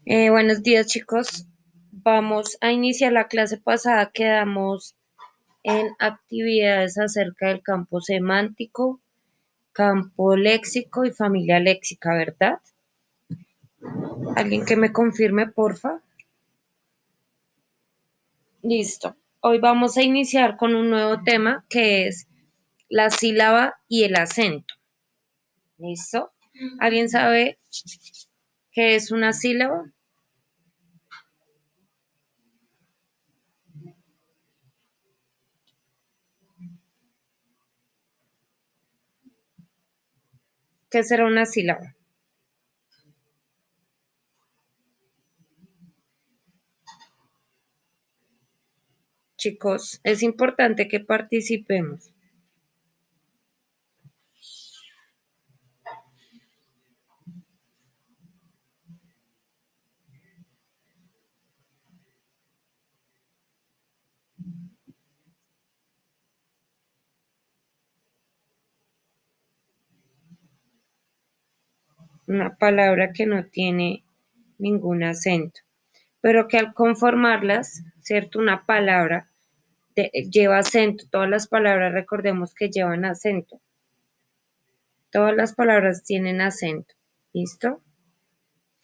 Buenos días, chicos. Vamos a iniciar la clase pasada. Quedamos en actividades acerca del campo semántico, campo léxico y familia léxica, ¿verdad? ¿Alguien que me confirme, porfa? Listo. Hoy vamos a iniciar con un nuevo tema que es la sílaba y el acento. ¿Listo? ¿Alguien sabe qué es una sílaba? ¿Qué será una sílaba? Chicos, es importante que participemos. Una palabra que no tiene ningún acento, pero que al conformarlas, ¿cierto? Una palabra lleva acento. Todas las palabras, recordemos que llevan acento. Todas las palabras tienen acento. ¿Listo?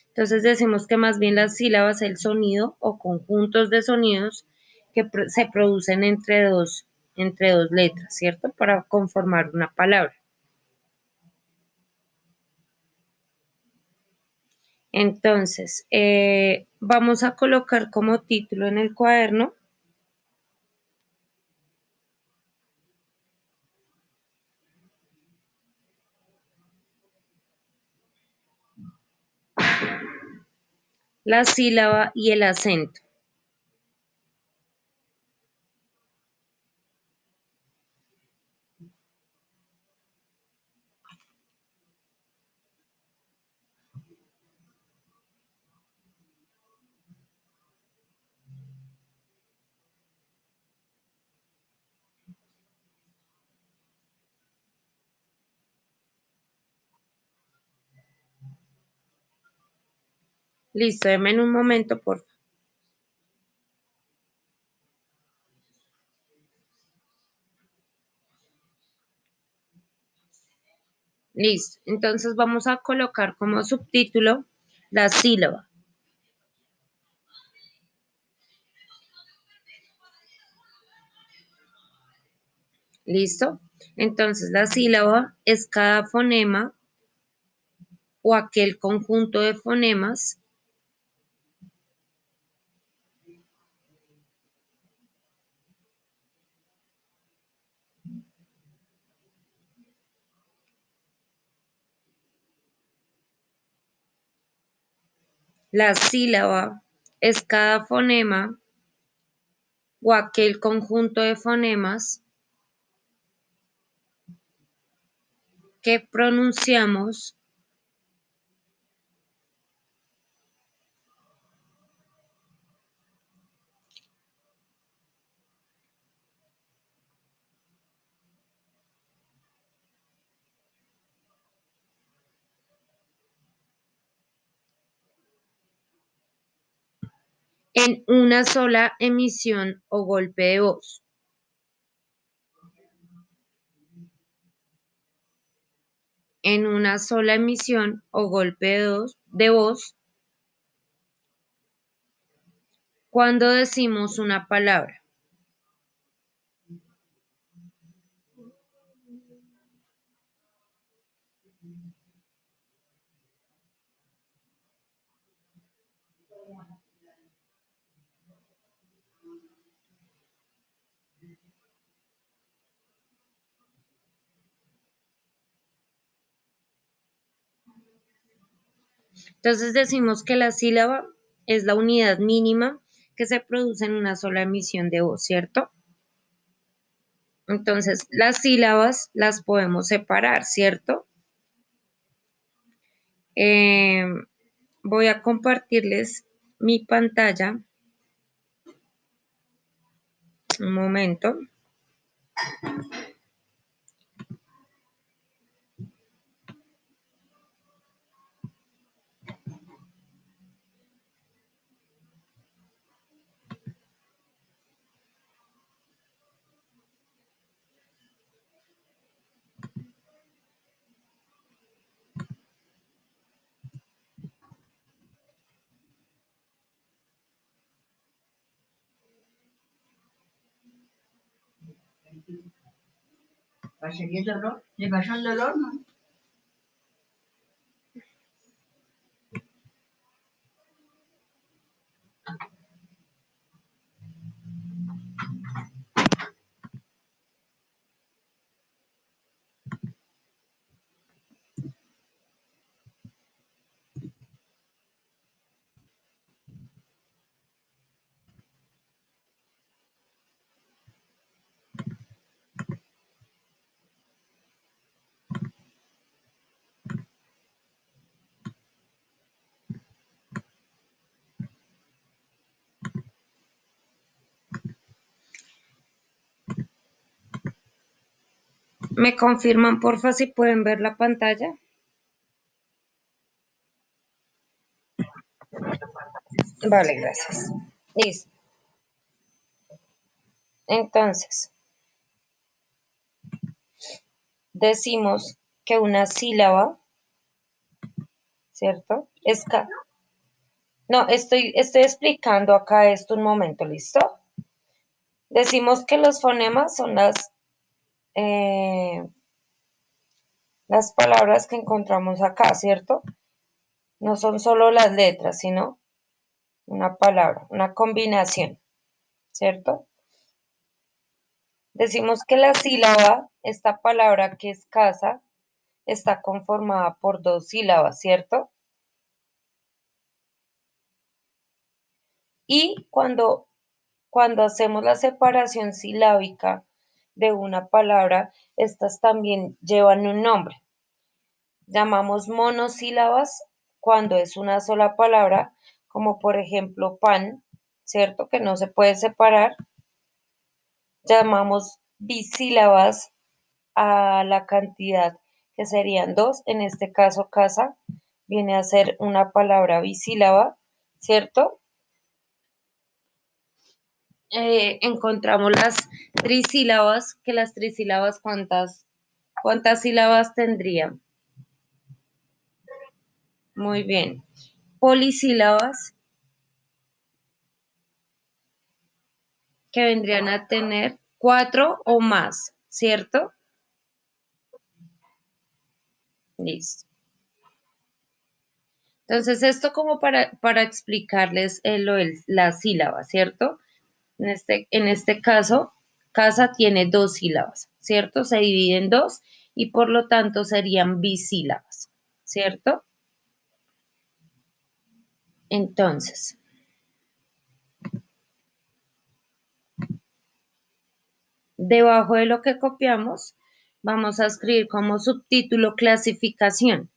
Entonces decimos que más bien las sílabas, el sonido o conjuntos de sonidos que se producen entre dos letras, ¿cierto? Para conformar una palabra. Entonces, vamos a colocar como título en el cuaderno la sílaba y el acento. Listo, denme en un momento, por favor. Listo. Entonces vamos a colocar como subtítulo la sílaba. ¿Listo? Entonces la sílaba es cada fonema o aquel conjunto de fonemas. La sílaba es cada fonema o aquel conjunto de fonemas que pronunciamos en una sola emisión o golpe de voz. En una sola emisión o golpe de voz cuando decimos una palabra. Entonces decimos que la sílaba es la unidad mínima que se produce en una sola emisión de voz, ¿cierto? Entonces las sílabas las podemos separar, ¿cierto? Eh, Voy a compartirles mi pantalla. Un momento. Pasaría dolor, le pasa el dolor, ¿no? ¿Me confirman, porfa, si pueden ver la pantalla? Vale, gracias. Listo. Entonces, decimos que una sílaba, ¿cierto? No, estoy explicando acá esto un momento, ¿listo? Decimos que los fonemas son las palabras que encontramos acá, ¿cierto? No son solo las letras, sino una palabra, una combinación, ¿cierto? Decimos que la sílaba, esta palabra que es casa, está conformada por dos sílabas, ¿cierto? Y cuando hacemos la separación silábica de una palabra, estas también llevan un nombre. Llamamos monosílabas cuando es una sola palabra, como por ejemplo pan, ¿cierto? Que no se puede separar. Llamamos bisílabas a la cantidad que serían dos, en este caso casa viene a ser una palabra bisílaba, ¿cierto? Encontramos las trisílabas, que las trisílabas, ¿cuántas sílabas tendrían? Muy bien. Polisílabas, que vendrían a tener cuatro o más, ¿cierto? Listo. Entonces, esto como para explicarles lo de la sílaba, ¿cierto? En este caso, casa tiene dos sílabas, ¿cierto? Se divide en dos y por lo tanto serían bisílabas, ¿cierto? Entonces, debajo de lo que copiamos, vamos a escribir como subtítulo clasificación.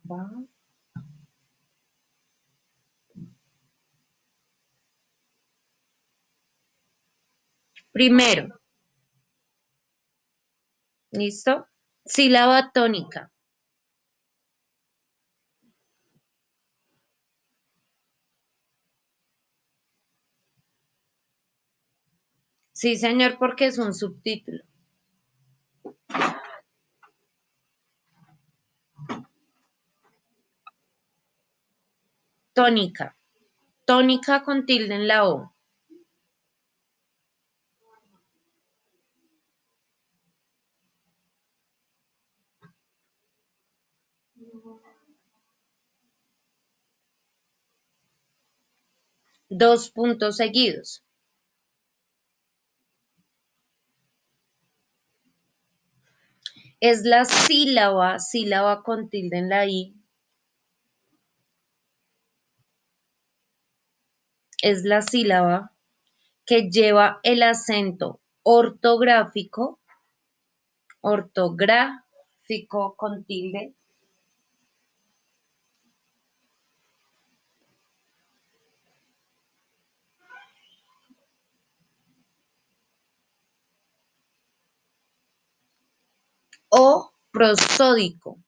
Va. Primero, ¿listo? Sílaba tónica. Sí, señor, porque es un subtítulo. Tónica. Tónica con tilde en la O. Dos puntos seguidos. Es la sílaba con tilde en la I. Es la sílaba que lleva el acento ortográfico con tilde, o prosódico.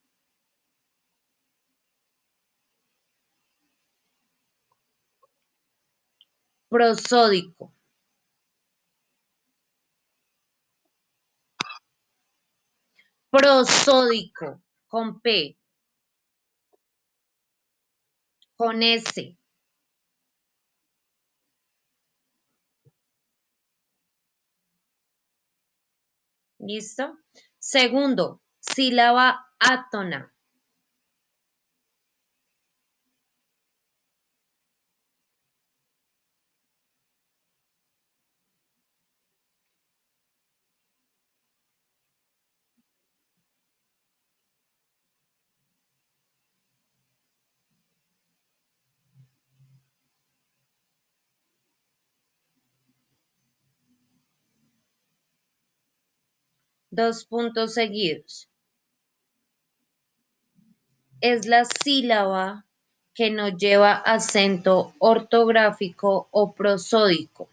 Prosódico. Prosódico con P. con S. ¿Listo? Segundo, sílaba átona. Dos puntos seguidos. Es la sílaba que no lleva acento ortográfico o prosódico.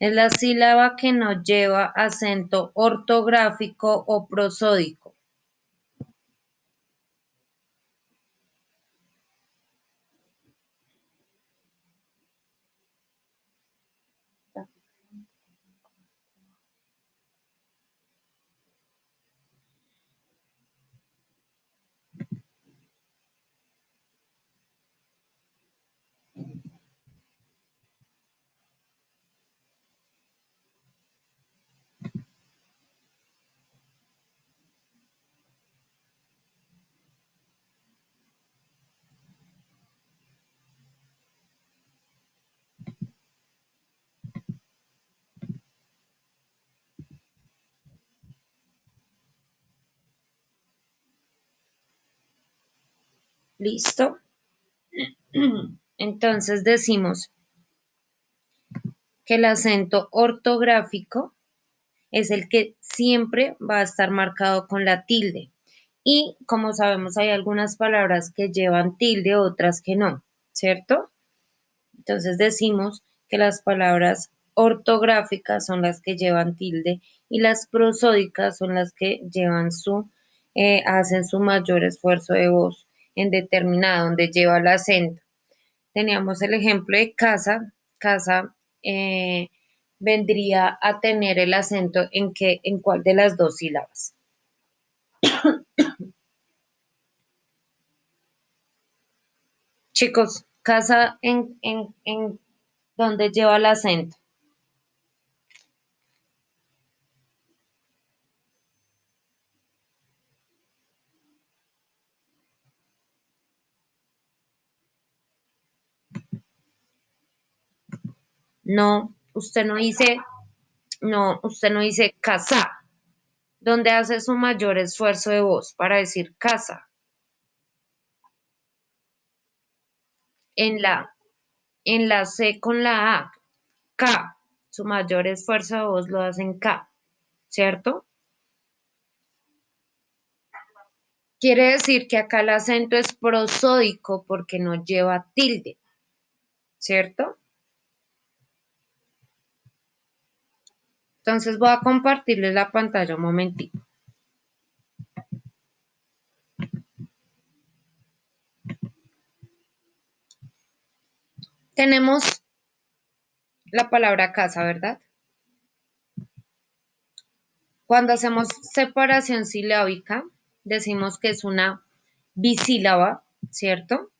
Es la sílaba que no lleva acento ortográfico o prosódico. ¿Listo? Entonces decimos que el acento ortográfico es el que siempre va a estar marcado con la tilde. Y como sabemos, hay algunas palabras que llevan tilde, otras que no, ¿cierto? Entonces decimos que las palabras ortográficas son las que llevan tilde y las prosódicas son las que hacen su mayor esfuerzo de voz en determinado, donde lleva el acento. Teníamos el ejemplo de casa. Casa vendría a tener el acento en cuál de las dos sílabas. Chicos, casa en donde lleva el acento. No, usted no dice casa, donde hace su mayor esfuerzo de voz para decir casa. En la, en la C con la A, K, su mayor esfuerzo de voz lo hace en K, ¿cierto? Quiere decir que acá el acento es prosódico porque no lleva tilde, ¿cierto? Entonces voy a compartirles la pantalla un momentito. Tenemos la palabra casa, ¿verdad? Cuando hacemos separación silábica, decimos que es una bisílaba, ¿cierto?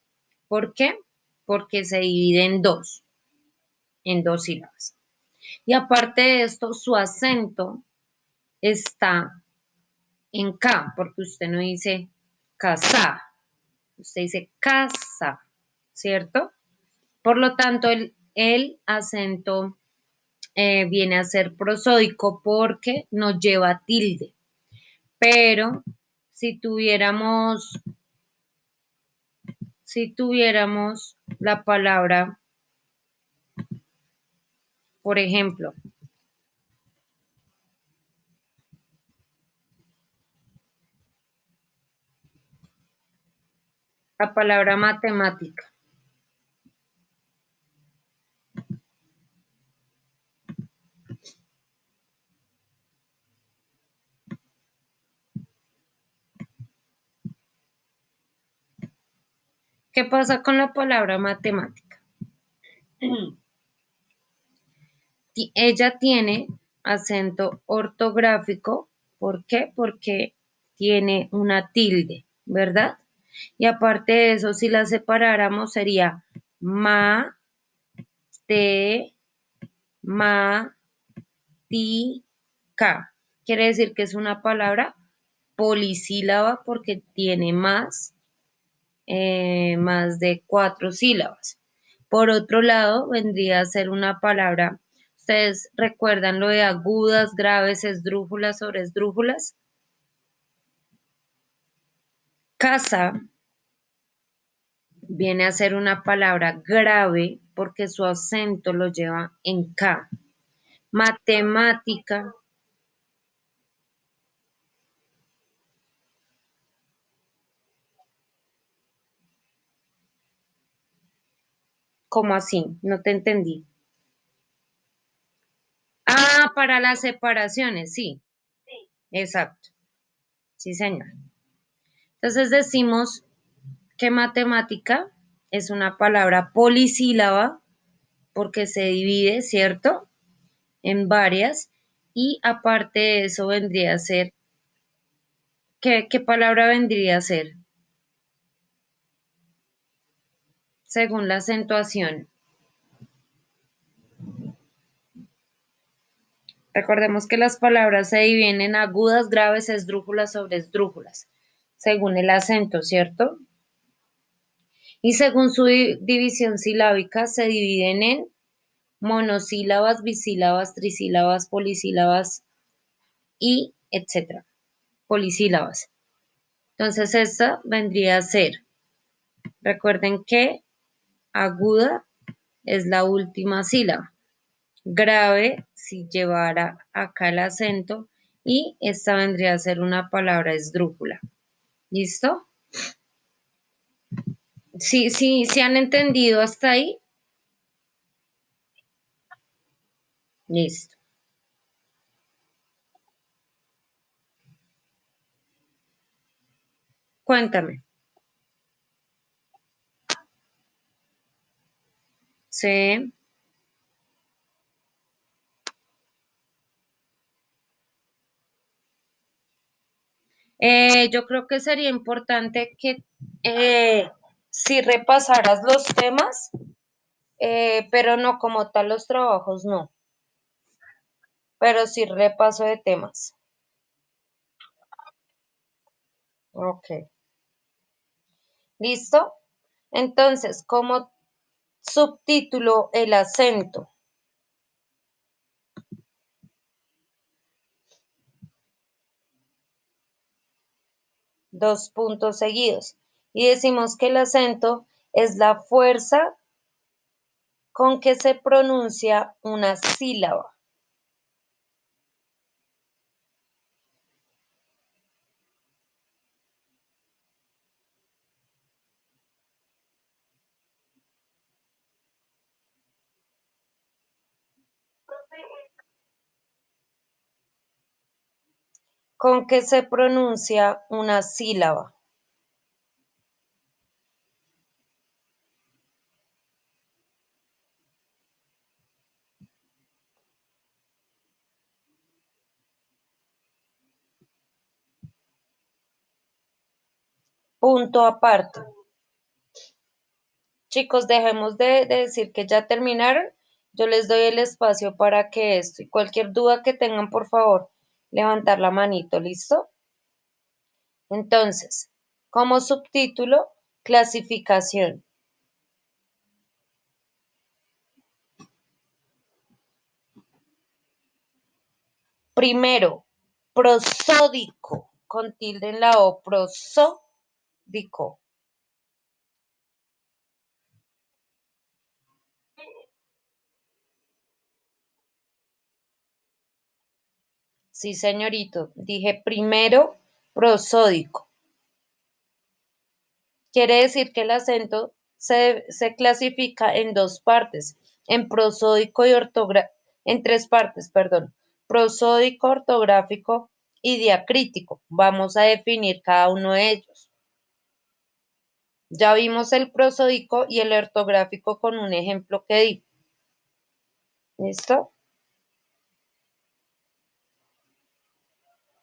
¿Por qué? Porque se divide en dos sílabas. Y aparte de esto, su acento está en K, porque usted no dice casa, usted dice casa, ¿cierto? Por lo tanto, el acento viene a ser prosódico porque no lleva tilde. Pero si tuviéramos la palabra, por ejemplo, la palabra matemática, ¿Qué pasa con la palabra matemática? Ella tiene acento ortográfico. ¿Por qué? Porque tiene una tilde, ¿verdad? Y aparte de eso, si la separáramos, sería ma, te, ma, ti, ca. Quiere decir que es una palabra polisílaba porque tiene más de 4 sílabas. Por otro lado, vendría a ser una palabra, ¿ustedes recuerdan lo de agudas, graves, esdrújulas, sobre esdrújulas? Casa viene a ser una palabra grave porque su acento lo lleva en K. Matemática, ¿cómo así? No te entendí. Ah, para las separaciones, sí, exacto. Sí, señor. Entonces decimos que matemática es una palabra polisílaba porque se divide, ¿cierto? En varias. Y aparte de eso vendría a ser, ¿qué palabra vendría a ser? Según la acentuación. Recordemos que las palabras se dividen en agudas, graves, esdrújulas, sobre esdrújulas, según el acento, ¿cierto? Y según su división silábica se dividen en monosílabas, bisílabas, trisílabas, polisílabas y etcétera. Polisílabas. Entonces esta vendría a ser, recuerden que aguda es la última sílaba, grave si llevara acá el acento y esta vendría a ser una palabra esdrújula. ¿Listo? Sí, sí, ¿se han entendido hasta ahí? Listo. Cuéntame. Sí. Yo creo que sería importante que si repasaras los temas, pero no como tal los trabajos, no, pero sí repaso de temas. Ok, ¿listo? Entonces, como subtítulo, el acento, 2 puntos seguidos. Y decimos que el acento es la fuerza con que se pronuncia una sílaba. Con que se pronuncia una sílaba. Punto aparte. Chicos, dejemos de decir que ya terminaron. Yo les doy el espacio para que esto y cualquier duda que tengan, por favor, levantar la manito, ¿listo? Entonces, como subtítulo, clasificación. Primero, prosódico, con tilde en la O, prosódico. Sí, señorito, dije primero, prosódico. Quiere decir que el acento se clasifica en 2 partes, en prosódico y ortográfico, en 3 partes, perdón, prosódico, ortográfico y diacrítico. Vamos a definir cada uno de ellos. Ya vimos el prosódico y el ortográfico con un ejemplo que di. ¿Listo?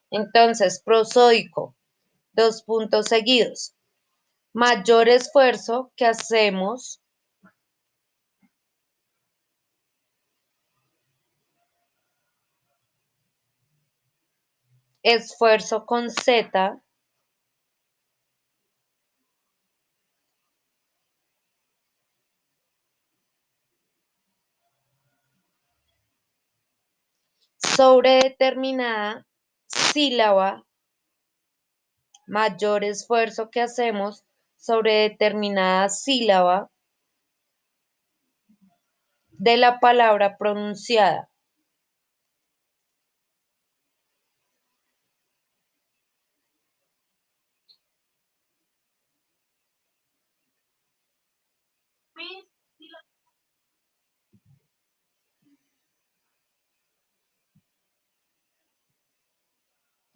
Entonces, prosódico, dos puntos seguidos. Mayor esfuerzo que hacemos, esfuerzo con Z, sobre determinada sílaba, mayor esfuerzo que hacemos sobre determinada sílaba de la palabra pronunciada.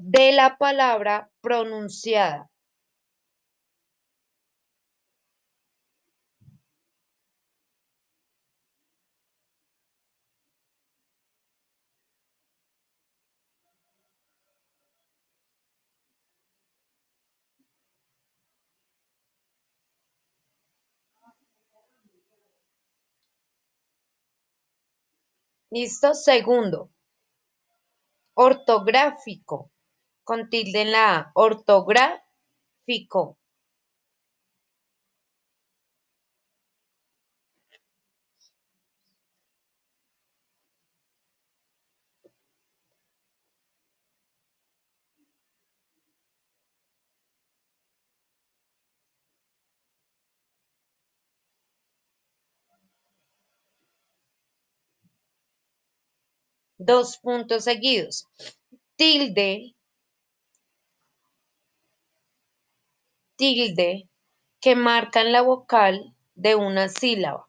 De la palabra pronunciada. ¿Listo? Segundo, ortográfico, con tilde en la A, ortográfico. Dos puntos seguidos. Tilde, tilde, que marcan la vocal de una sílaba.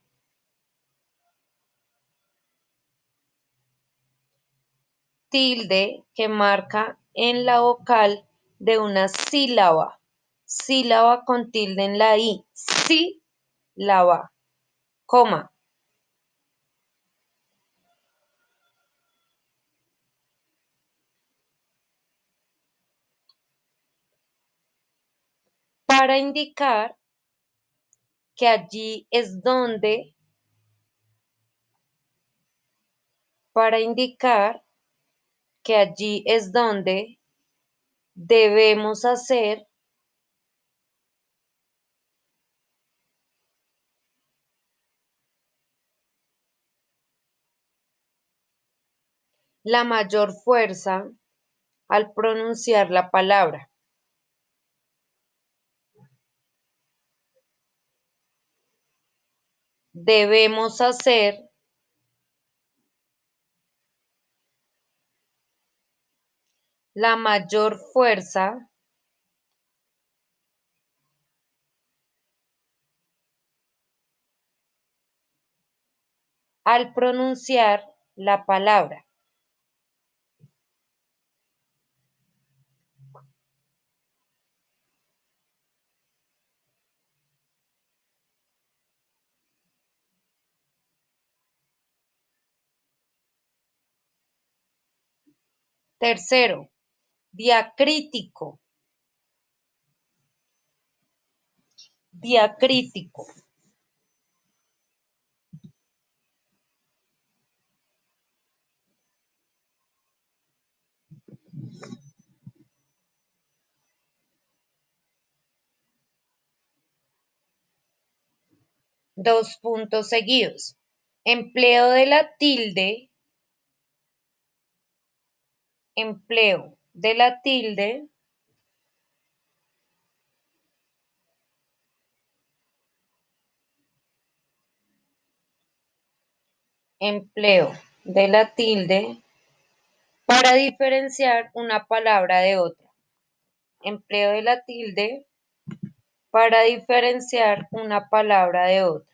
Tilde que marca en la vocal de una sílaba. Sílaba con tilde en la I. Sílaba. Coma. Para indicar que allí es donde, para indicar que allí es donde debemos hacer la mayor fuerza al pronunciar la palabra. Debemos hacer la mayor fuerza al pronunciar la palabra. Tercero, diacrítico. Diacrítico. Dos puntos seguidos. Empleo de la tilde. Empleo de la tilde. Empleo de la tilde para diferenciar una palabra de otra. Empleo de la tilde para diferenciar una palabra de otra.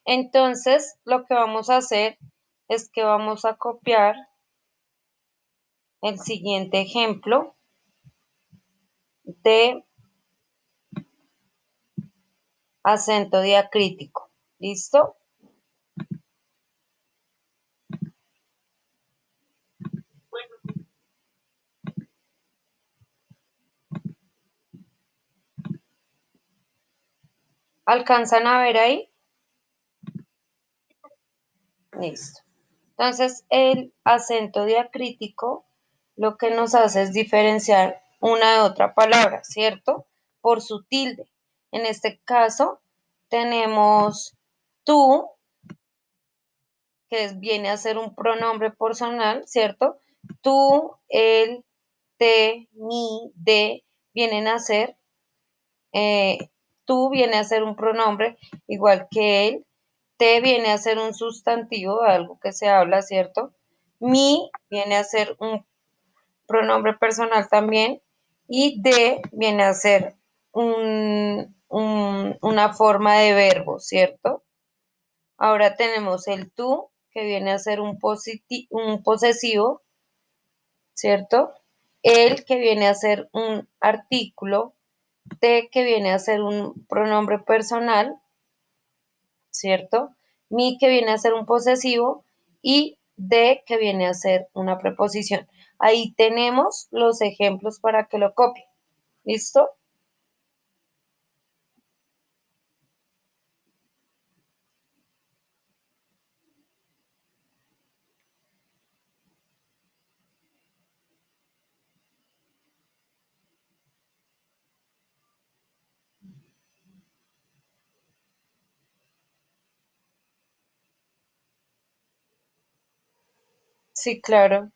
Entonces, lo que vamos a hacer es que vamos a copiar el siguiente ejemplo de acento diacrítico. ¿Listo? ¿Alcanzan a ver ahí? Listo. Entonces, el acento diacrítico lo que nos hace es diferenciar una de otra palabra, ¿cierto? Por su tilde. En este caso, tenemos tú, que viene a ser un pronombre personal, ¿cierto? Tú, él, te, mi, de, vienen a ser, eh, tú viene a ser un pronombre igual que él, te viene a ser un sustantivo, algo que se habla, ¿cierto? Mi viene a ser un pronombre personal también, y de viene a ser una forma de verbo, ¿cierto? Ahora tenemos el tú, que viene a ser un posesivo, ¿cierto? El, que viene a ser un artículo, te, que viene a ser un pronombre personal, ¿cierto? Mi, que viene a ser un posesivo, y de, que viene a ser una preposición. Ahí tenemos los ejemplos para que lo copien. ¿Listo? Sí, claro.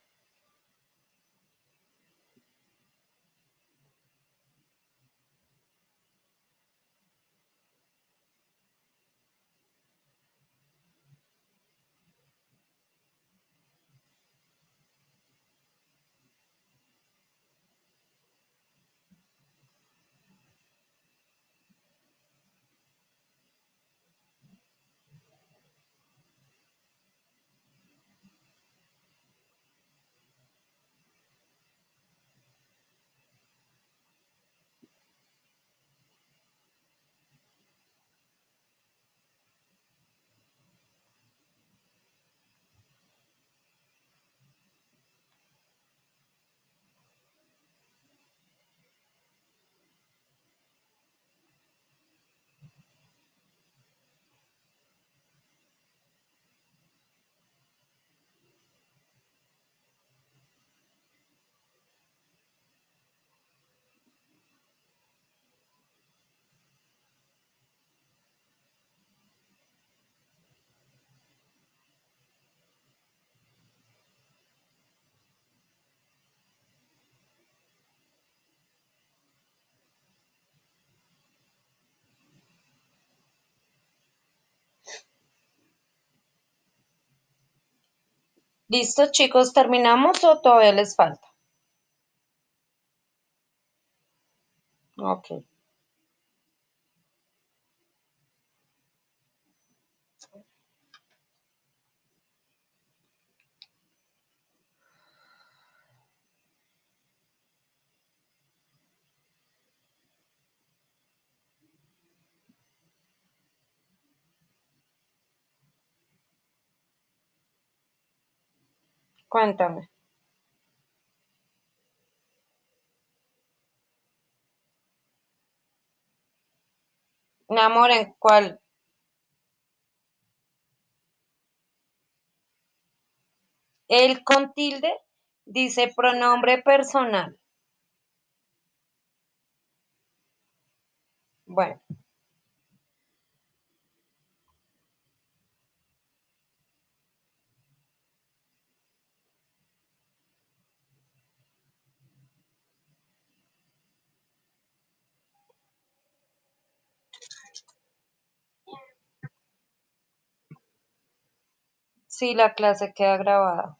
¿Listo, chicos? ¿Terminamos o todavía les falta? Ok, cuéntame. Mi amor, ¿en cuál? El con tilde dice pronombre personal. Bueno, sí, la clase queda grabada.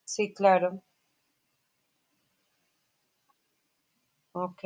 Sí, claro. Ok.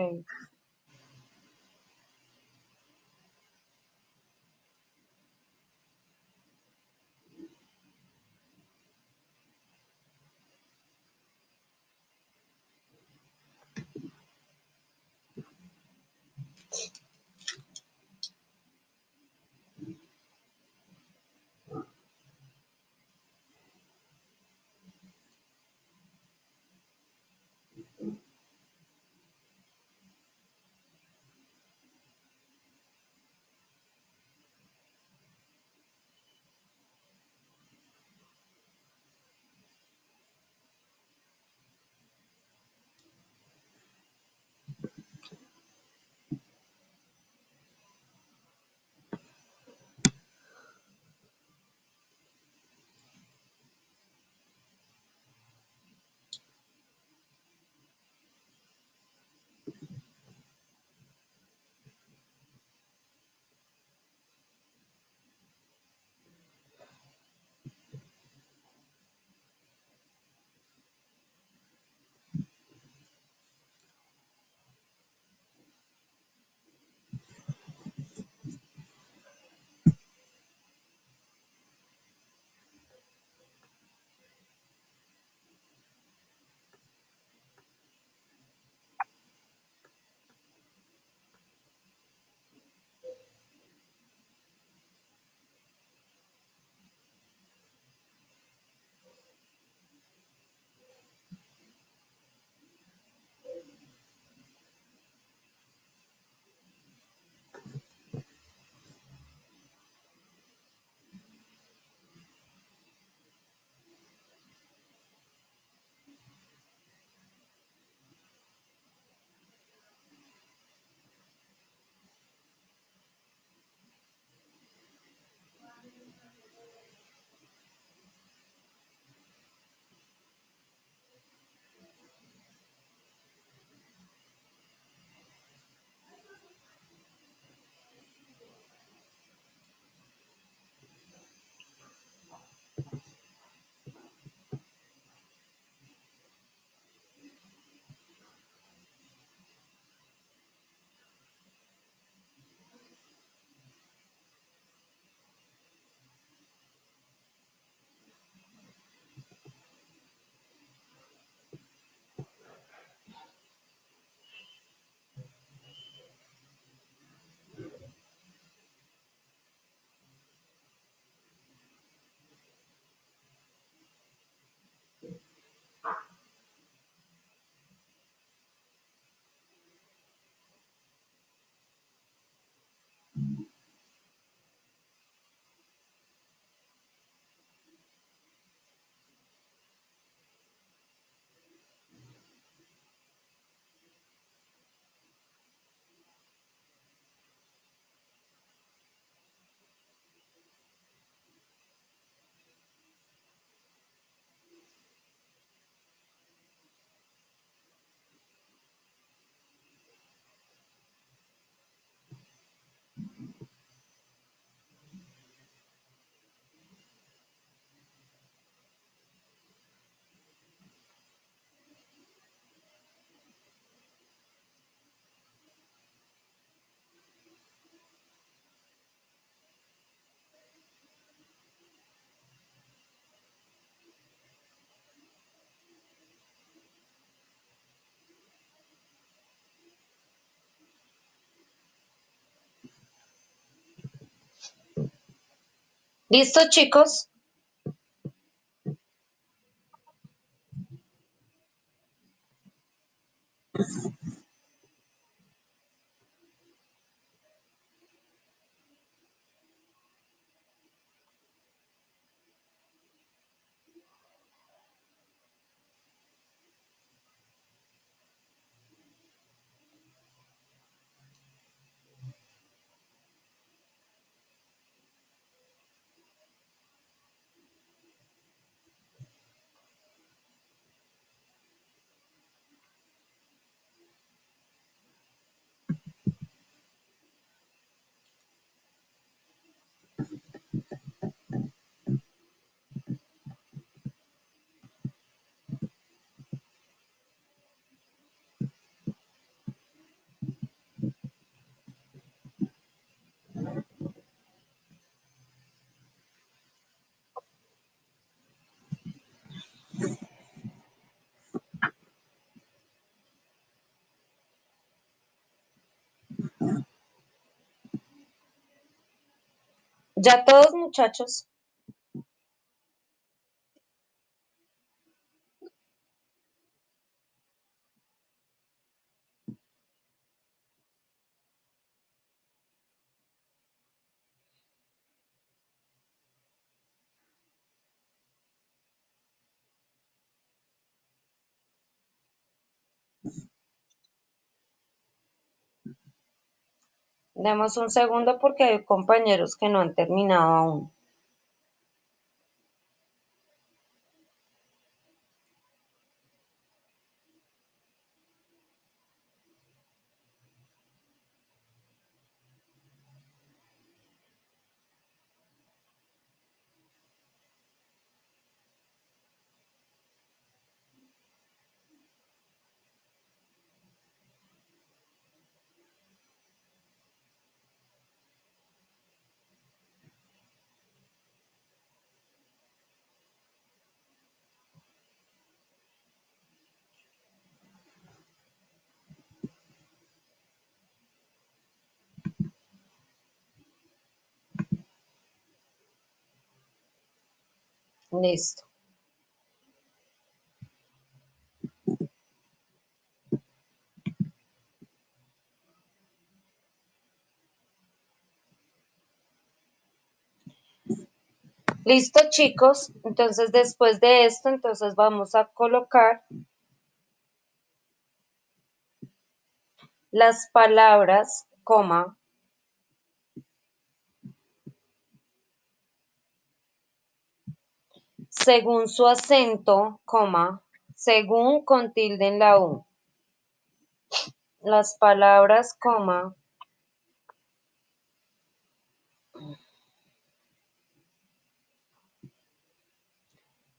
¿Listo, chicos? Ya todos, muchachos. Demos un segundo porque hay compañeros que no han terminado aún. Listo. Listo, chicos. Entonces, después de esto, entonces vamos a colocar las palabras, coma, según su acento, coma, según con tilde en la U. Las palabras, coma,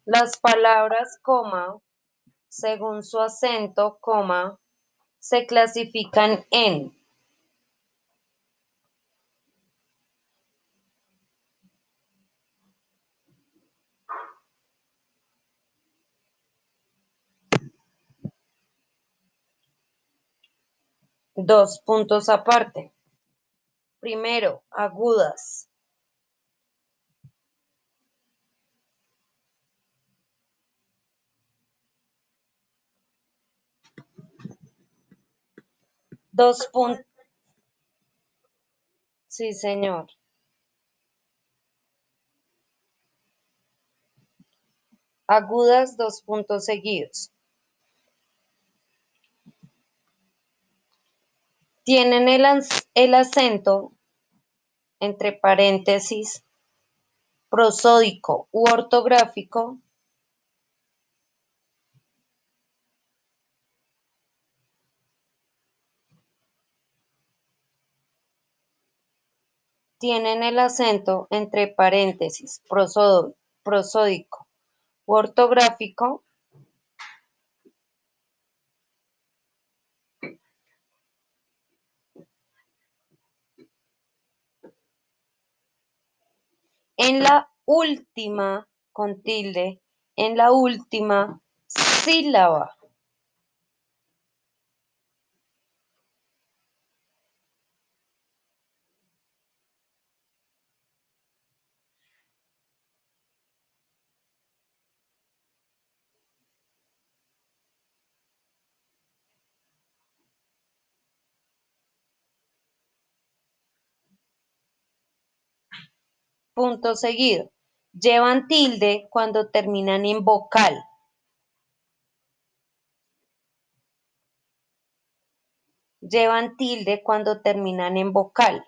las palabras, coma, según su acento, coma, se clasifican en dos puntos aparte. Primero, agudas. Dos puntos. Sí, señor. Agudas, dos puntos seguidos. Tienen el acento, entre paréntesis, prosódico u ortográfico. Tienen el acento, entre paréntesis, prosódico u ortográfico en la última, con tilde, en la última sílaba. Punto seguido. Llevan tilde cuando terminan en vocal. Llevan tilde cuando terminan en vocal.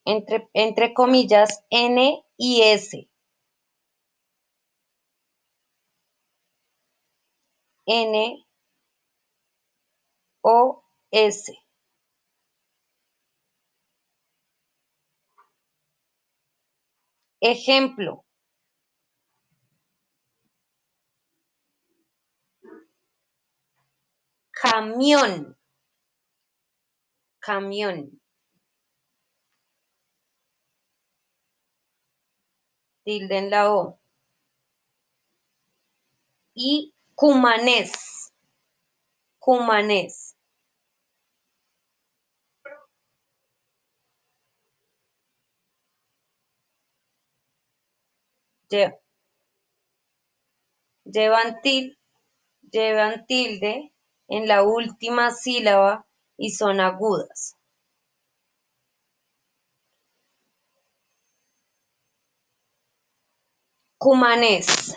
Entre comillas, N y S. N o S. Ejemplo. Camión. Camión. Tilde en la O. Y cumanés. Cumanés. lle- llevan, llevan tilde en la última sílaba y son agudas. Cumanés.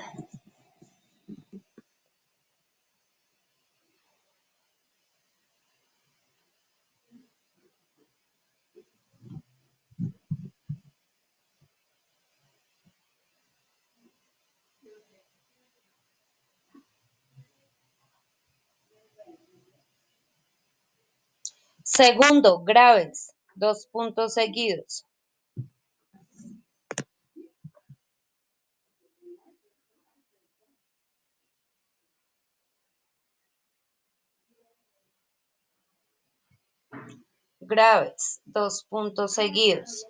Segundo, graves, dos puntos seguidos. Graves, dos puntos seguidos.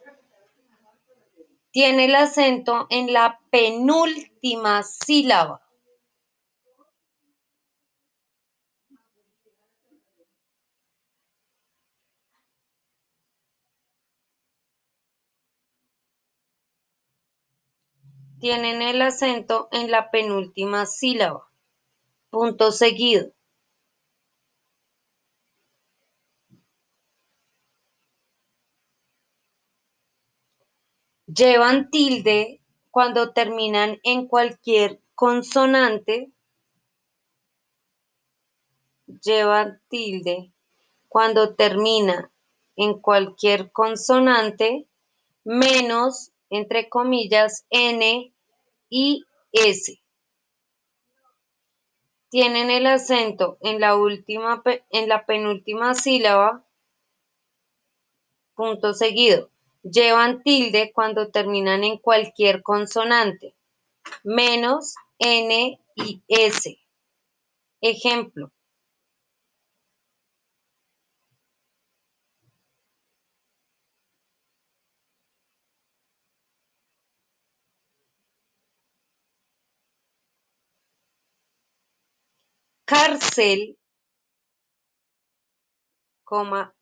Tiene el acento en la penúltima sílaba. Tienen el acento en la penúltima sílaba. Punto seguido. Llevan tilde cuando terminan en cualquier consonante. Llevan tilde cuando termina en cualquier consonante, menos, entre comillas, N y S. Tienen el acento en la penúltima sílaba, punto seguido. Llevan tilde cuando terminan en cualquier consonante, menos N y S. Ejemplo. Cárcel,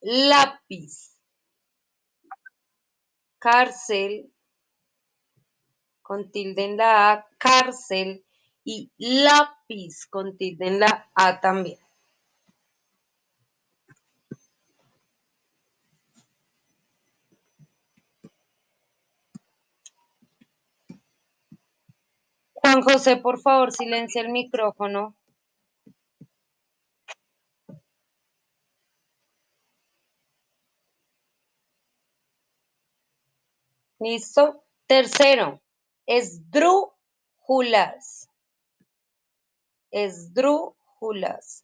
lápiz. Cárcel, con tilde en la A, cárcel, y lápiz, con tilde en la A también. Juan José, por favor, silencia el micrófono. ¿Listo? Tercero, esdrújulas. Esdrújulas.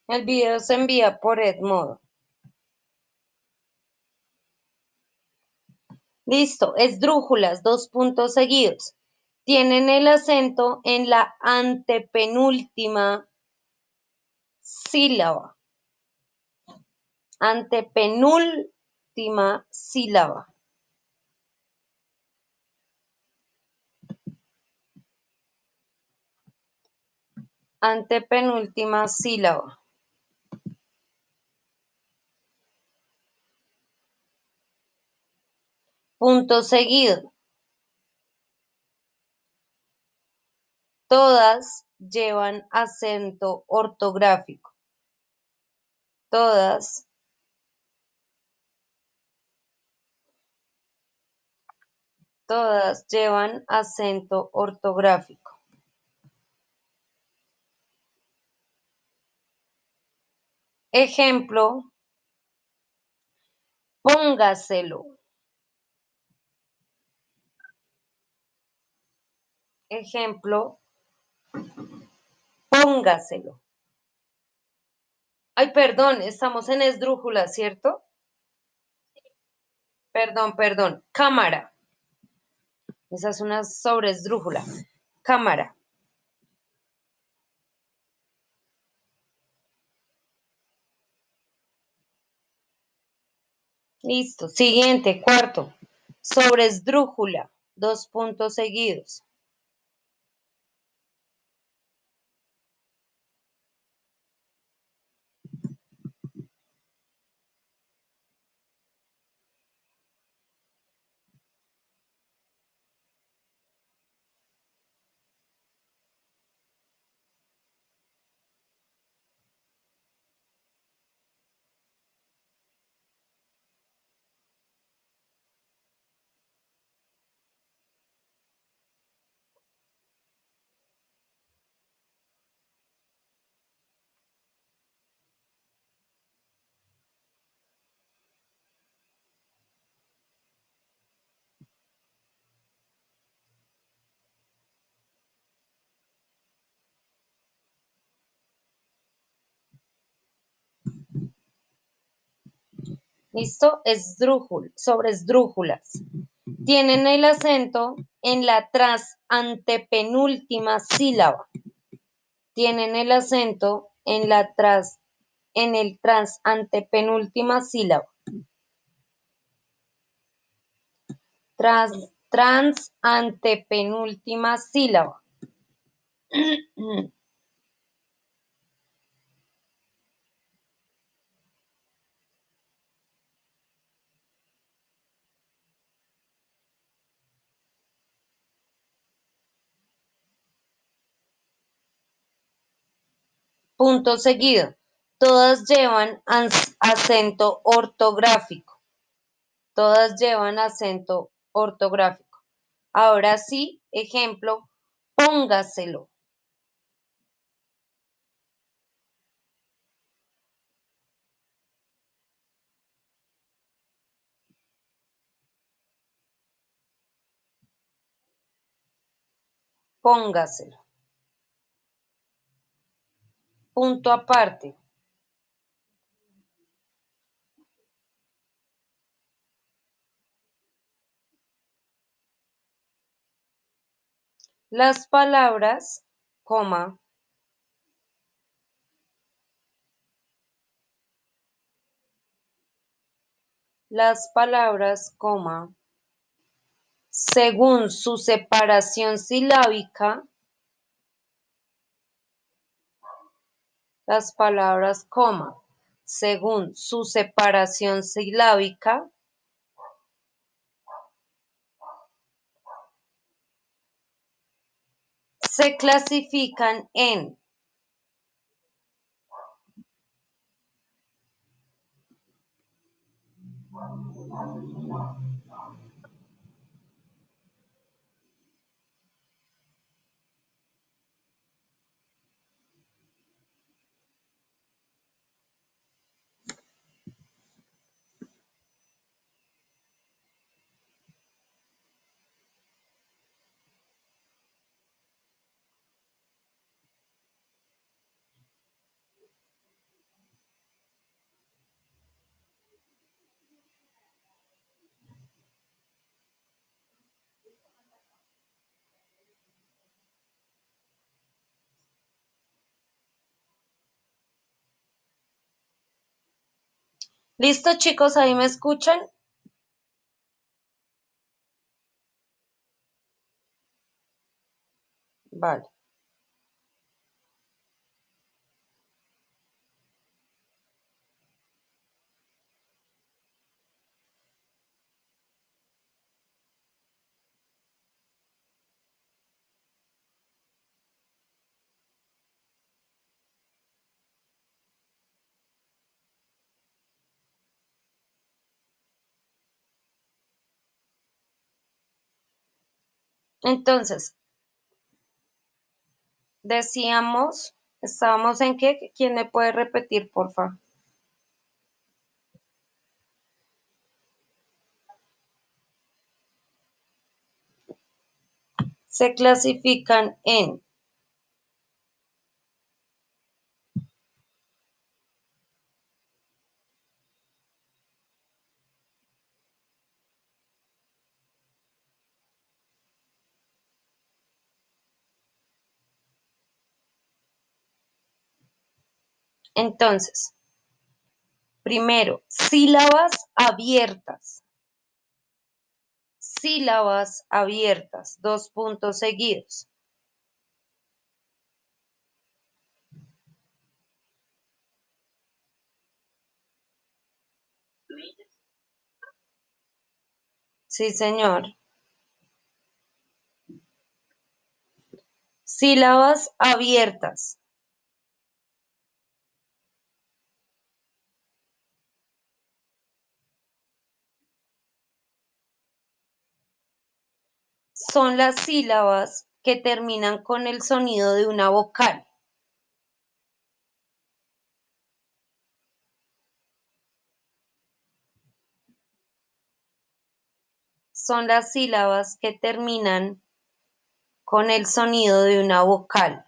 El video se envía por Edmodo. Listo, esdrújulas, dos puntos seguidos. Tienen el acento en la antepenúltima sílaba. Antepenúltima sílaba. Antepenúltima sílaba. Punto seguido. Todas llevan acento ortográfico. Todas llevan acento ortográfico. Ejemplo, Póngaselo. Ejemplo, póngaselo. Ay, perdón, estamos en esdrújula, ¿cierto? Perdón. Cámara. Esa es una sobresdrújula. Cámara. Listo. Siguiente, cuarto. Sobresdrújula. Dos puntos seguidos. ¿Listo? Sobresdrújulas. Tienen el acento en la antepenúltima sílaba. Tienen el acento en el antepenúltima sílaba. Antepenúltima sílaba. Punto seguido. Todas llevan acento ortográfico. Todas llevan acento ortográfico. Ahora sí, ejemplo, póngaselo. Póngaselo. Punto aparte. Las palabras, coma, las palabras, coma, según su separación silábica, las palabras, coma, según su separación silábica, se clasifican en ¿Listo, chicos? ¿Ahí me escuchan? Vale. Entonces, decíamos, estábamos en qué, ¿quién me puede repetir, por favor? Se clasifican en entonces, primero, sílabas abiertas, dos puntos seguidos. Sí, señor. Sílabas abiertas. Son las sílabas que terminan con el sonido de una vocal. Son las sílabas que terminan con el sonido de una vocal.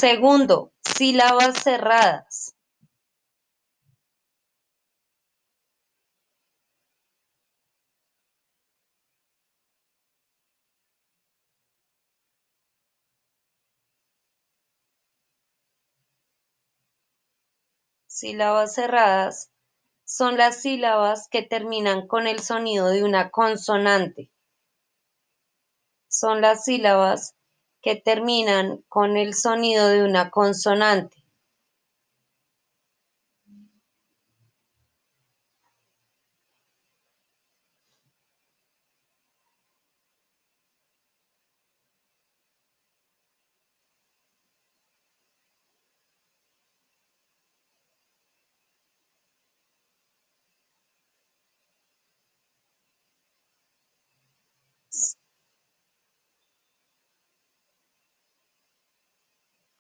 Segundo, sílabas cerradas. Sílabas cerradas son las sílabas que terminan con el sonido de una consonante. Son las sílabas que terminan con el sonido de una consonante.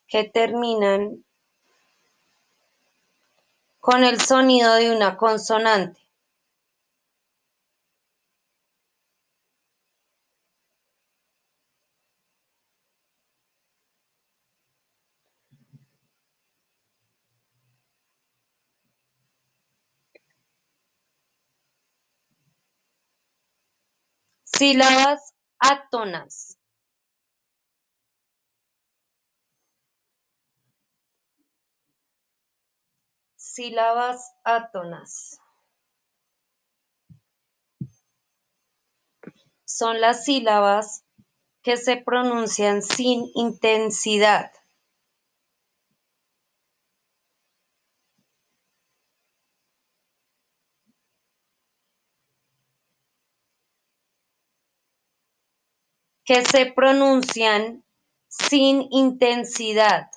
Que terminan con el sonido de una consonante. Sílabas átonas. Sílabas átonas. Son las sílabas que se pronuncian sin intensidad. Que se pronuncian sin intensidad.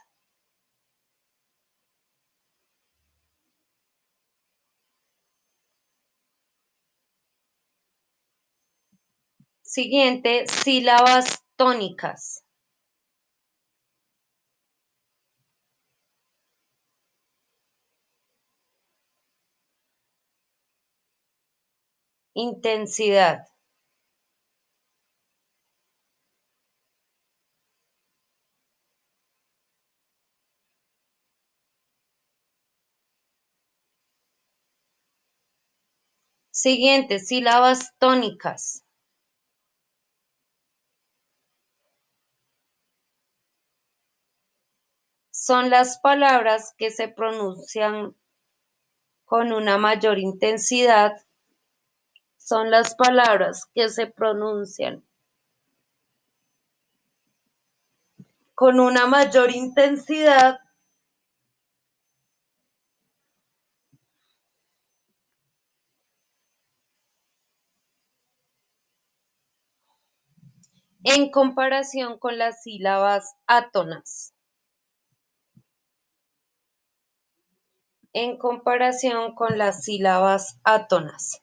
Siguiente, sílabas tónicas. Intensidad. Siguiente, sílabas tónicas. Son las palabras que se pronuncian con una mayor intensidad. Son las palabras que se pronuncian con una mayor intensidad en comparación con las sílabas átonas. En comparación con las sílabas átonas.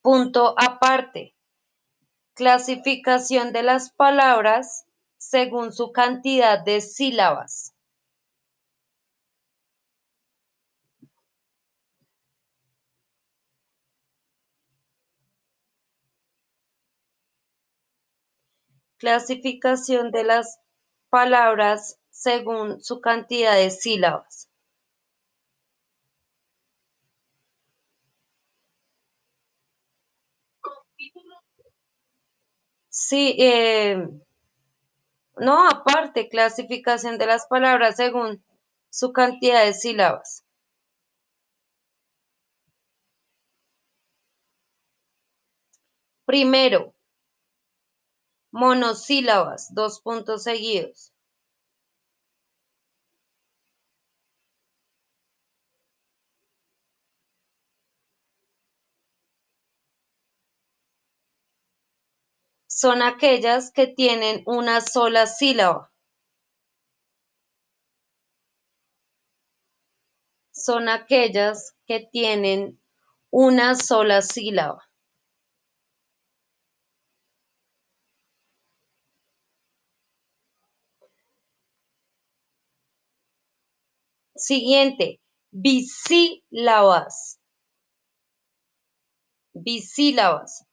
Punto aparte. Clasificación de las palabras según su cantidad de sílabas. Clasificación de las palabras según su cantidad de sílabas. Sí, no, aparte, clasificación de las palabras según su cantidad de sílabas. Primero, monosílabas, dos puntos seguidos. Son aquellas que tienen una sola sílaba. Son aquellas que tienen una sola sílaba. Siguiente, bisílabas. Bisílabas.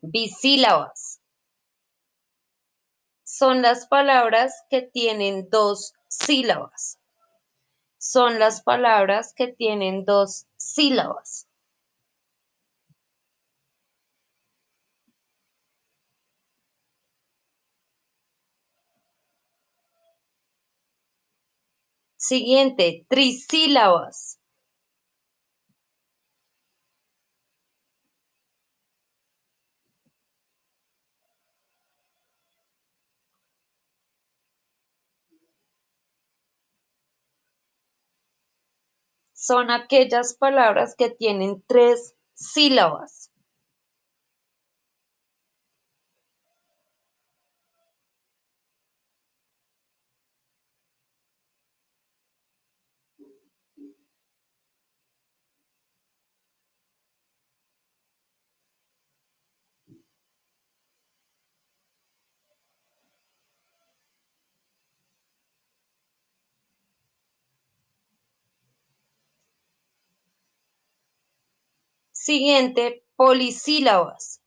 Bisílabas. Son las palabras que tienen dos sílabas. Son las palabras que tienen dos sílabas. Siguiente, trisílabas. Son aquellas palabras que tienen tres sílabas. Siguiente, polisílabas.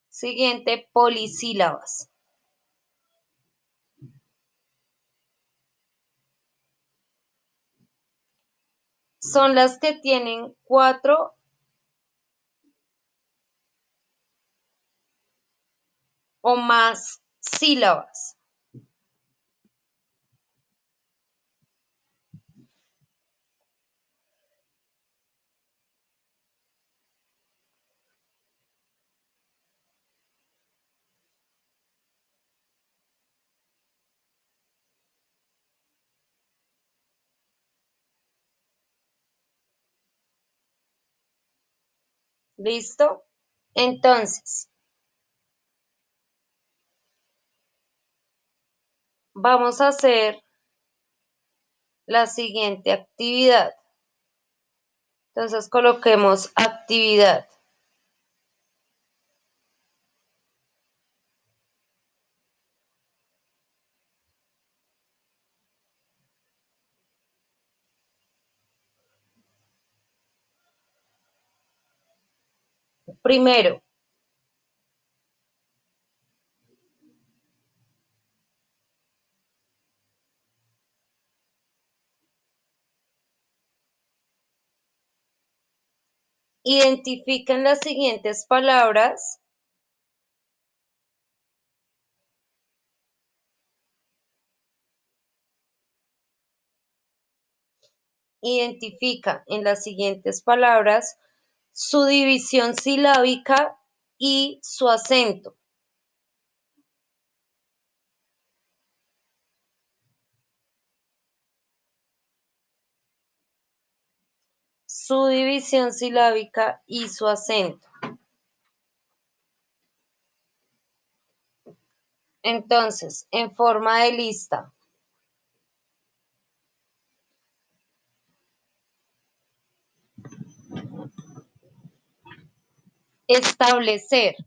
Siguiente, polisílabas. Son las que tienen cuatro o más sílabas. ¿Listo? Entonces, vamos a hacer la siguiente actividad. Entonces, coloquemos actividad. Primero, identifiquen las siguientes palabras. Identifica en las siguientes palabras su división silábica y su acento. su división silábica y su acento. Entonces, en forma de lista, establecer.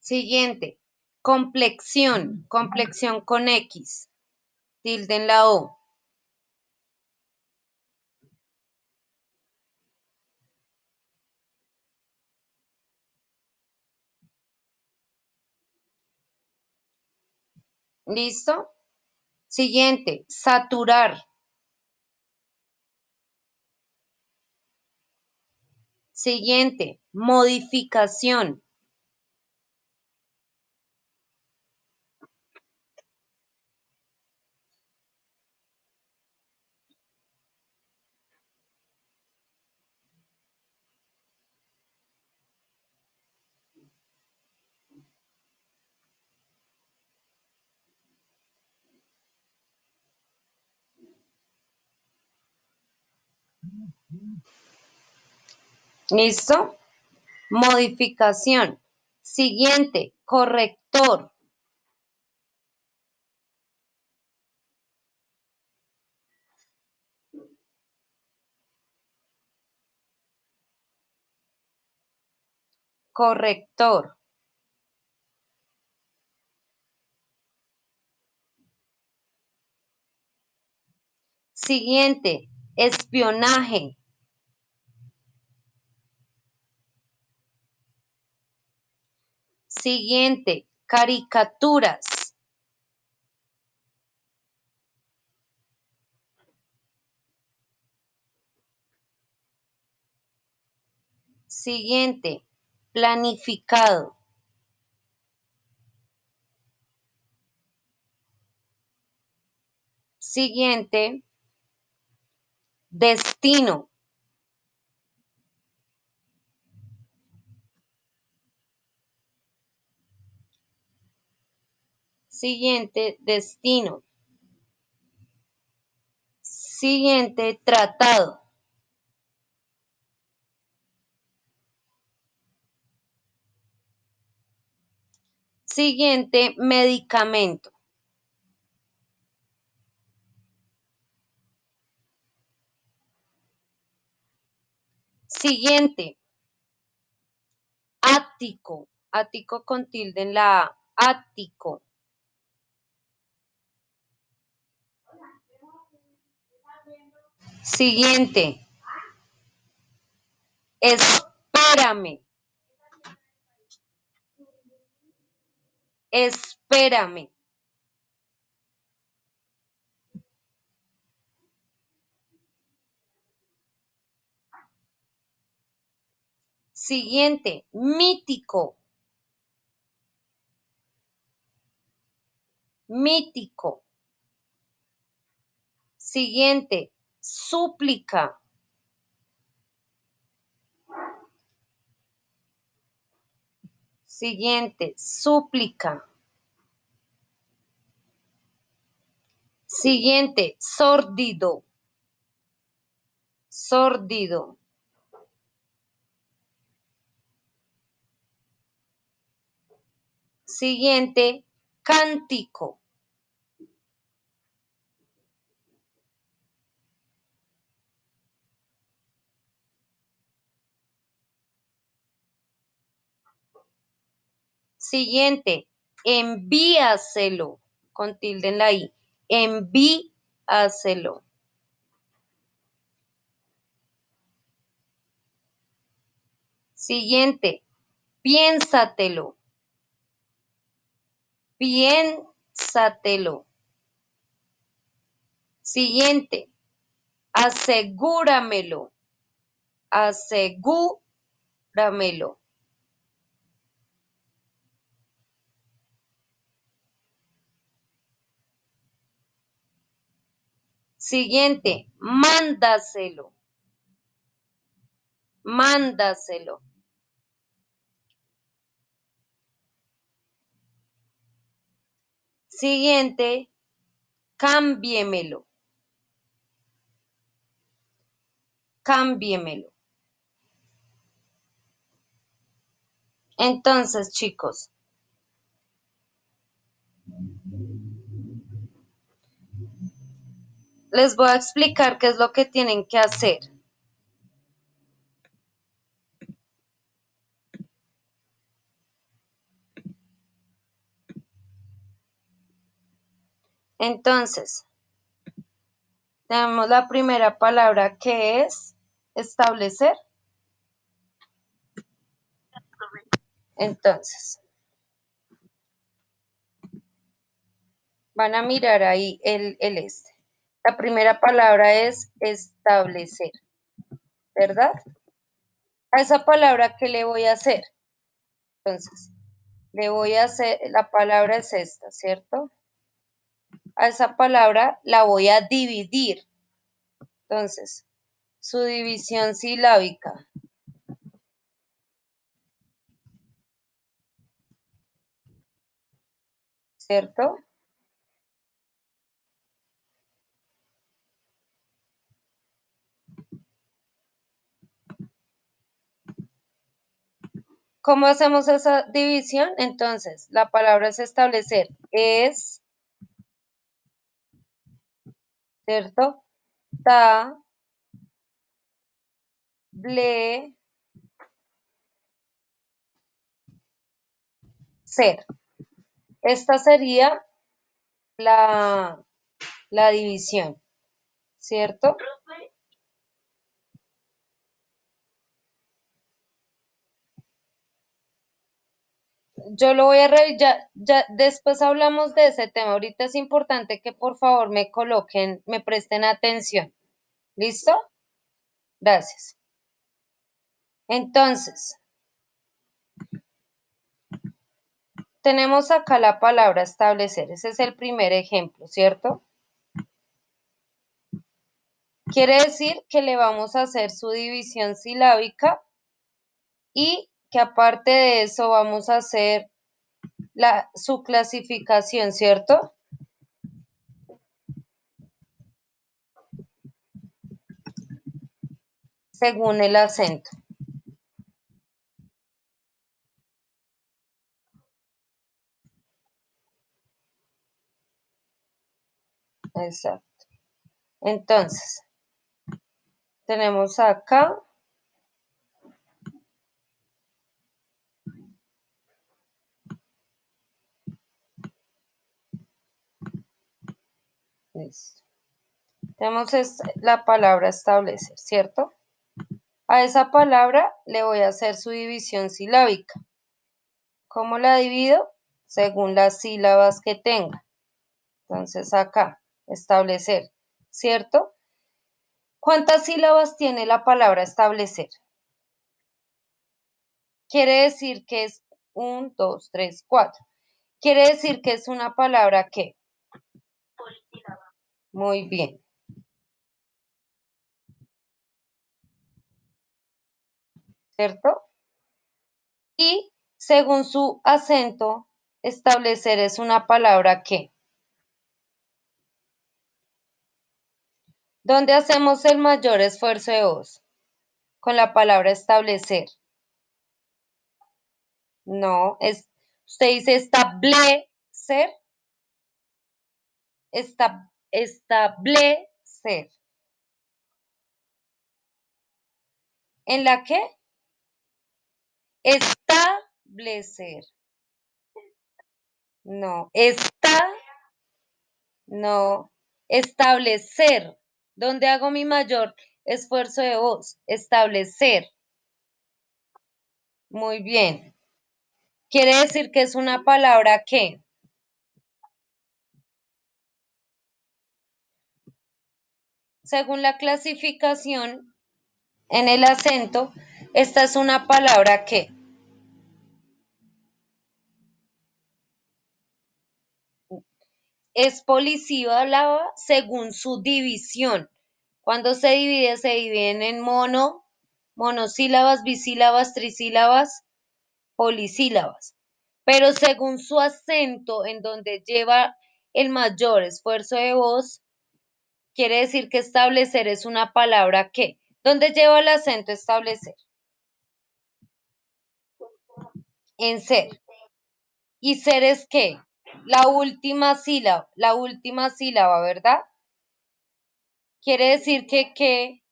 Siguiente, complexión, complexión con X, tilde en la O. ¿Listo? Siguiente, saturar. Siguiente, modificación. ¿Listo? Modificación. Siguiente, corrector. Corrector. Siguiente, espionaje. Siguiente, caricaturas. Siguiente, planificado. Siguiente, destino. Siguiente, destino. Siguiente, tratado. Siguiente, medicamento. Siguiente, ático. Ático con tilde en la A. Ático. Siguiente, espérame. Espérame. Siguiente, mítico. Mítico. Siguiente, súplica. Siguiente, súplica. Siguiente, sórdido. Sórdido. Siguiente, cántico. Siguiente, envíaselo. Con tilde en la I. Envíaselo. Siguiente, piénsatelo. Piénsatelo. Siguiente, asegúramelo. Asegúramelo. Siguiente, mándaselo. Mándaselo. Siguiente, cámbiemelo. Cámbiemelo. Entonces, chicos, les voy a explicar qué es lo que tienen que hacer. Entonces, tenemos la primera palabra que es establecer. Entonces, van a mirar ahí el este. La primera palabra es establecer, ¿verdad? A esa palabra, ¿qué le voy a hacer? Entonces, le voy a hacer, la palabra es esta, ¿cierto? A esa palabra la voy a dividir. Entonces, su división silábica, ¿cierto? ¿Cómo hacemos esa división? Entonces, la palabra es establecer. Es, ¿cierto? Ta, ble, ser. Esta sería la, la división, ¿cierto? Yo lo voy a revisar, ya después hablamos de ese tema. Ahorita es importante que por favor me coloquen, me presten atención. ¿Listo? Gracias. Entonces, tenemos acá la palabra establecer. Ese es el primer ejemplo, ¿cierto? Quiere decir que le vamos a hacer su división silábica y que aparte de eso vamos a hacer su clasificación, ¿cierto? Según el acento. Exacto. Entonces, tenemos acá. Listo. Tenemos la palabra establecer, ¿cierto? A esa palabra le voy a hacer su división silábica. ¿Cómo la divido? Según las sílabas que tenga. Entonces acá, establecer, ¿cierto? ¿Cuántas sílabas tiene la palabra establecer? Quiere decir que es 1, 2, 3, 4. Quiere decir que es una palabra que. Muy bien, ¿cierto? Y según su acento, establecer es una palabra que. ¿Dónde hacemos el mayor esfuerzo de voz? Con la palabra establecer. No, usted dice establecer, establecer. ¿En la qué? Establecer. No, no, establecer. ¿Dónde hago mi mayor esfuerzo de voz? Establecer. Muy bien. Quiere decir que es una palabra que, según la clasificación en el acento, esta es una palabra que. es polisílaba según su división. Cuando se dividen en monosílabas, bisílabas, trisílabas, polisílabas. Pero según su acento, en donde lleva el mayor esfuerzo de voz, quiere decir que establecer es una palabra que. ¿Dónde lleva el acento establecer? En ser. ¿Y ser es qué? La última sílaba, ¿verdad? Quiere decir que,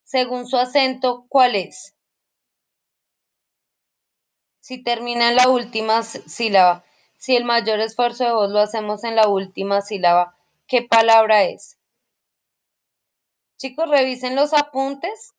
según su acento, ¿cuál es? Si termina en la última sílaba. Si el mayor esfuerzo de voz lo hacemos en la última sílaba, ¿qué palabra es? Chicos, revisen los apuntes.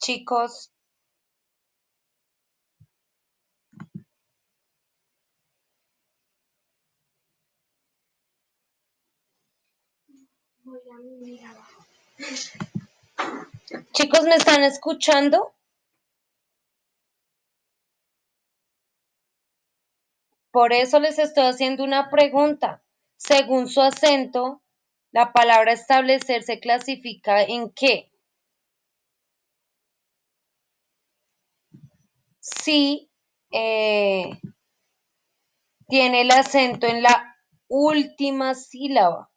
Chicos, chicos, ¿me están escuchando? Por eso les estoy haciendo una pregunta. Según su acento, la palabra establecer se clasifica en qué. Si tiene el acento en la última sílaba.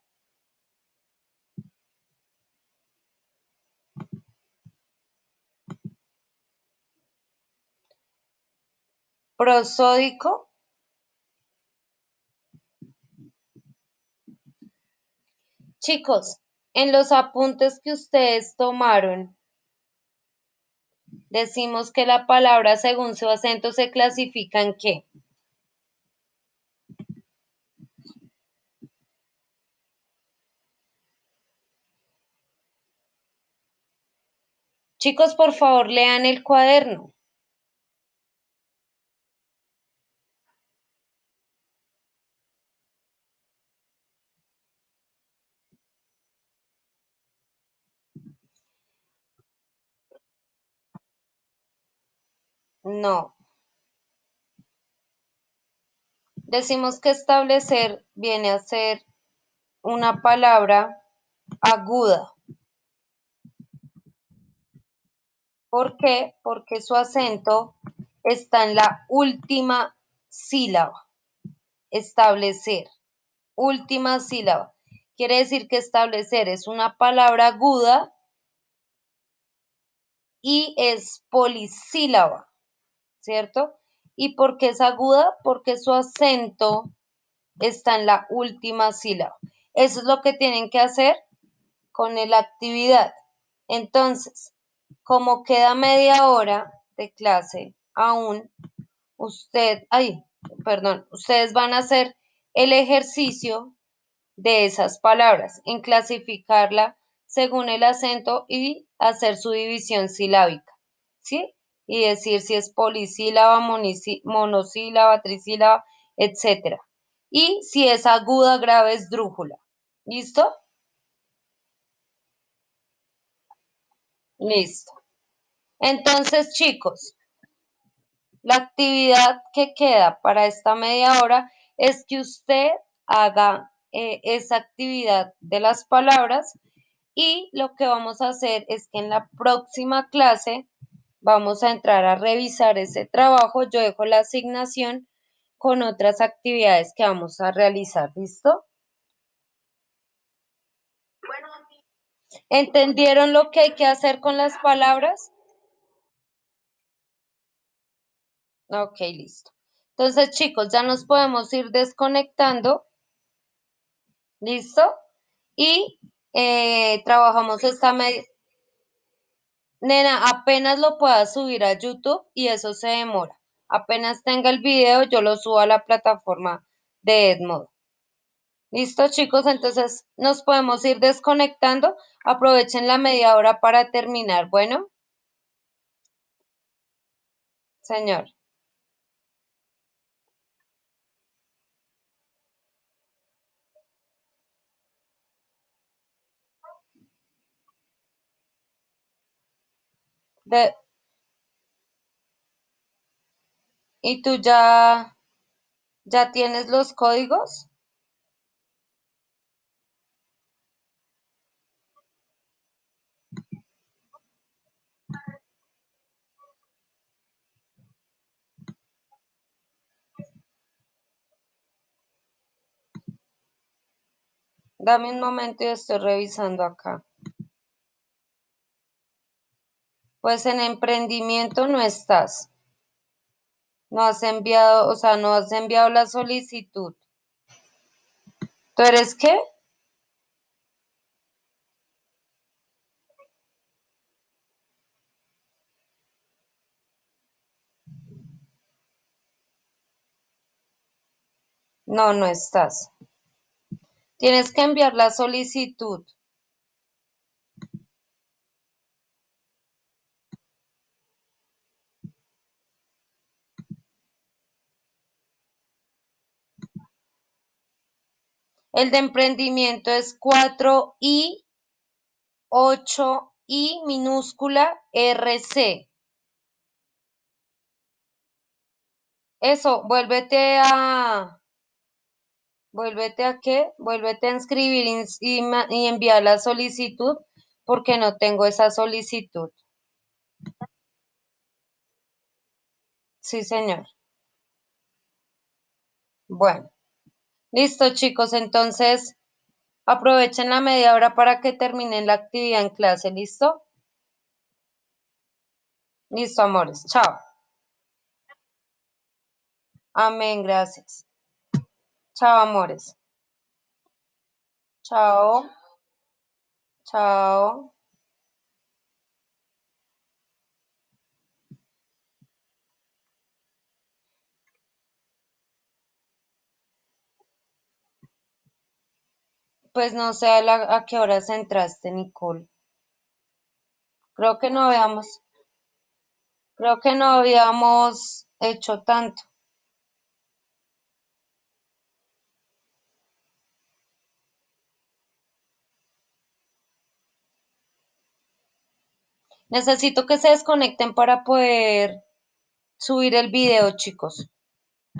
Prosódico. Chicos, en los apuntes que ustedes tomaron, decimos que la palabra según su acento se clasifica en qué. Chicos, por favor, lean el cuaderno. No. Decimos que establecer viene a ser una palabra aguda. ¿Por qué? Porque su acento está en la última sílaba. Establecer. Última sílaba. Quiere decir que establecer es una palabra aguda y es polisílaba, ¿cierto? ¿Y por qué es aguda? Porque su acento está en la última sílaba. Eso es lo que tienen que hacer con la actividad. Entonces, como queda media hora de clase aún, ustedes van a hacer el ejercicio de esas palabras, en clasificarla según el acento y hacer su división silábica, ¿sí? Y decir si es polisílaba, monosílaba, trisílaba, etcétera. Y si es aguda, grave, esdrújula. ¿Listo? Listo. Entonces, chicos, la actividad que queda para esta media hora es que usted haga esa actividad de las palabras y lo que vamos a hacer es que en la próxima clase vamos a entrar a revisar ese trabajo. Yo dejo la asignación con otras actividades que vamos a realizar. ¿Listo? ¿Entendieron lo que hay que hacer con las palabras? Ok, listo. Entonces, chicos, ya nos podemos ir desconectando. ¿Listo? Y trabajamos esta media. Nena, apenas lo pueda subir a YouTube y eso se demora. Apenas tenga el video, yo lo subo a la plataforma de Edmodo. Listo, chicos, entonces nos podemos ir desconectando. Aprovechen la media hora para terminar. Bueno, señor. De- ¿Y tú ya tienes los códigos? Dame un momento y estoy revisando acá. Pues en emprendimiento no estás. No has enviado, o sea, no has enviado la solicitud. ¿Tú eres qué? No, no estás. Tienes que enviar la solicitud. El de emprendimiento es 4I8I minúscula RC. Eso, vuélvete a qué, vuélvete a inscribir y enviar la solicitud porque no tengo esa solicitud. Sí, señor. Bueno, listo, chicos. Entonces, aprovechen la media hora para que terminen la actividad en clase. ¿Listo? Listo, amores. Chao. Amén, gracias. Chao, amores. Chao. Chao. Pues no sé a qué horas entraste, Nicole. Creo que no habíamos, creo que no habíamos hecho tanto. Necesito que se desconecten para poder subir el video, chicos.